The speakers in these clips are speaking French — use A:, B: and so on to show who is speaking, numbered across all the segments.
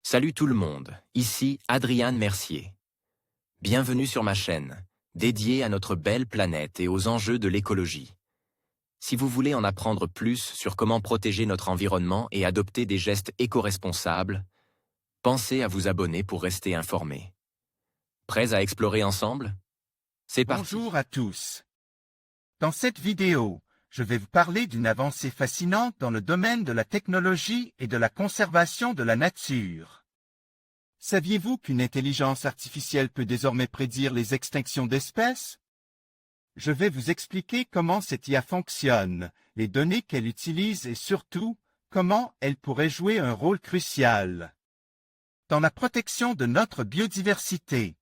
A: Salut tout le monde, ici Adrian Mercier. Bienvenue sur ma chaîne, dédiée à notre belle planète et aux enjeux de l'écologie. Si vous voulez en apprendre plus sur comment protéger notre environnement et adopter des gestes éco-responsables, pensez à vous abonner pour rester informé. Prêts à explorer ensemble? C'est parti.
B: Bonjour à tous. Dans cette vidéo, je vais vous parler d'une avancée fascinante dans le domaine de la technologie et de la conservation de la nature. Saviez-vous qu'une intelligence artificielle peut désormais prédire les extinctions d'espèces? Je vais vous expliquer comment cette IA fonctionne, les données qu'elle utilise et surtout, comment elle pourrait jouer un rôle crucial dans la protection de notre biodiversité.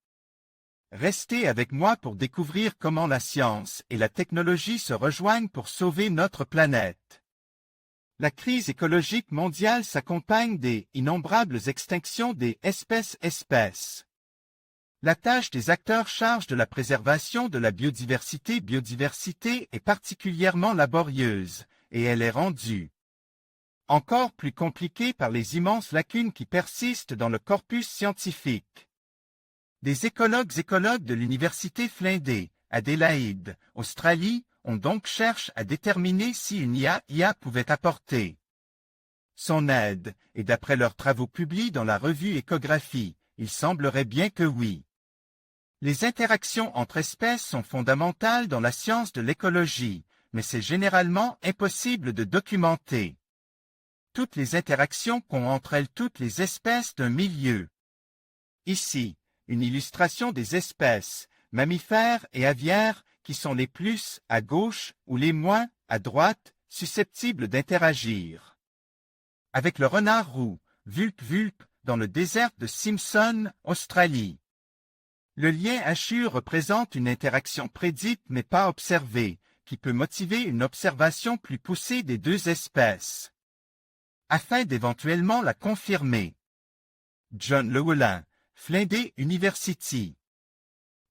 B: Restez avec moi pour découvrir comment la science et la technologie se rejoignent pour sauver notre planète. La crise écologique mondiale s'accompagne des innombrables extinctions des espèces. La tâche des acteurs chargés de la préservation de la biodiversité est particulièrement laborieuse, et elle est rendue encore plus compliquée par les immenses lacunes qui persistent dans le corpus scientifique. Des écologues de l'Université Flinders, Adélaïde, Australie, ont donc cherché à déterminer si une IA pouvait apporter son aide, et d'après leurs travaux publiés dans la revue Écographie, il semblerait bien que oui. Les interactions entre espèces sont fondamentales dans la science de l'écologie, mais c'est généralement impossible de documenter toutes les interactions qu'ont entre elles toutes les espèces d'un milieu. Ici, une illustration des espèces, mammifères et aviaires, qui sont les plus à gauche ou les moins à droite, susceptibles d'interagir avec le renard roux, Vulp, dans le désert de Simpson, Australie. Le lien hachure représente une interaction prédite mais pas observée, qui peut motiver une observation plus poussée des deux espèces, afin d'éventuellement la confirmer. John Llewellyn, Flinders University.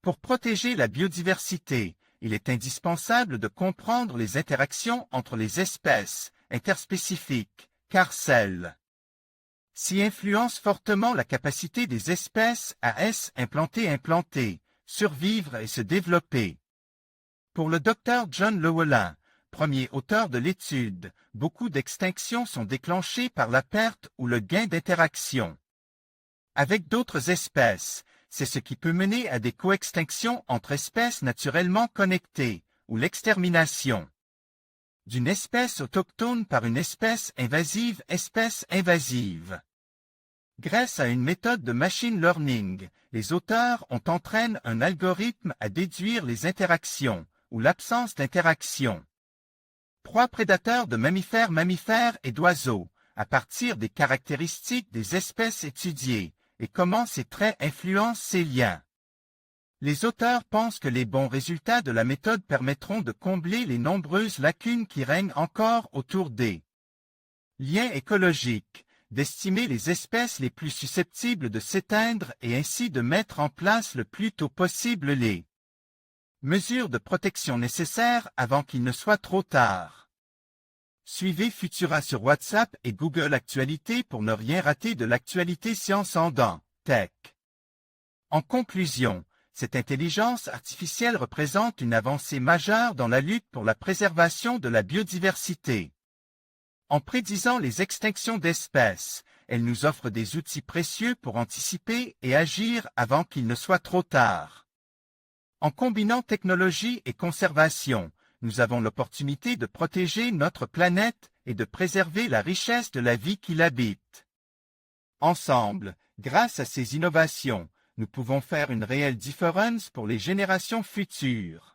B: Pour protéger la biodiversité, il est indispensable de comprendre les interactions entre les espèces interspécifiques, car celles-ci influencent fortement la capacité des espèces à implanter, survivre et se développer. Pour le Dr John Llewellyn, premier auteur de l'étude, beaucoup d'extinctions sont déclenchées par la perte ou le gain d'interaction avec d'autres espèces. C'est ce qui peut mener à des coextinctions entre espèces naturellement connectées, ou l'extermination d'une espèce autochtone par une espèce invasive. Grâce à une méthode de machine learning, les auteurs ont entraîné un algorithme à déduire les interactions, ou l'absence d'interaction. Proies prédateurs de mammifères et d'oiseaux, à partir des caractéristiques des espèces étudiées, et comment ces traits influencent ces liens. Les auteurs pensent que les bons résultats de la méthode permettront de combler les nombreuses lacunes qui règnent encore autour des liens écologiques, d'estimer les espèces les plus susceptibles de s'éteindre et ainsi de mettre en place le plus tôt possible les mesures de protection nécessaires avant qu'il ne soit trop tard. Suivez Futura sur WhatsApp et Google Actualités pour ne rien rater de l'actualité science en tech. En conclusion, cette intelligence artificielle représente une avancée majeure dans la lutte pour la préservation de la biodiversité. En prédisant les extinctions d'espèces, elle nous offre des outils précieux pour anticiper et agir avant qu'il ne soit trop tard. En combinant technologie et conservation, nous avons l'opportunité de protéger notre planète et de préserver la richesse de la vie qui l'habite. Ensemble, grâce à ces innovations, nous pouvons faire une réelle différence pour les générations futures.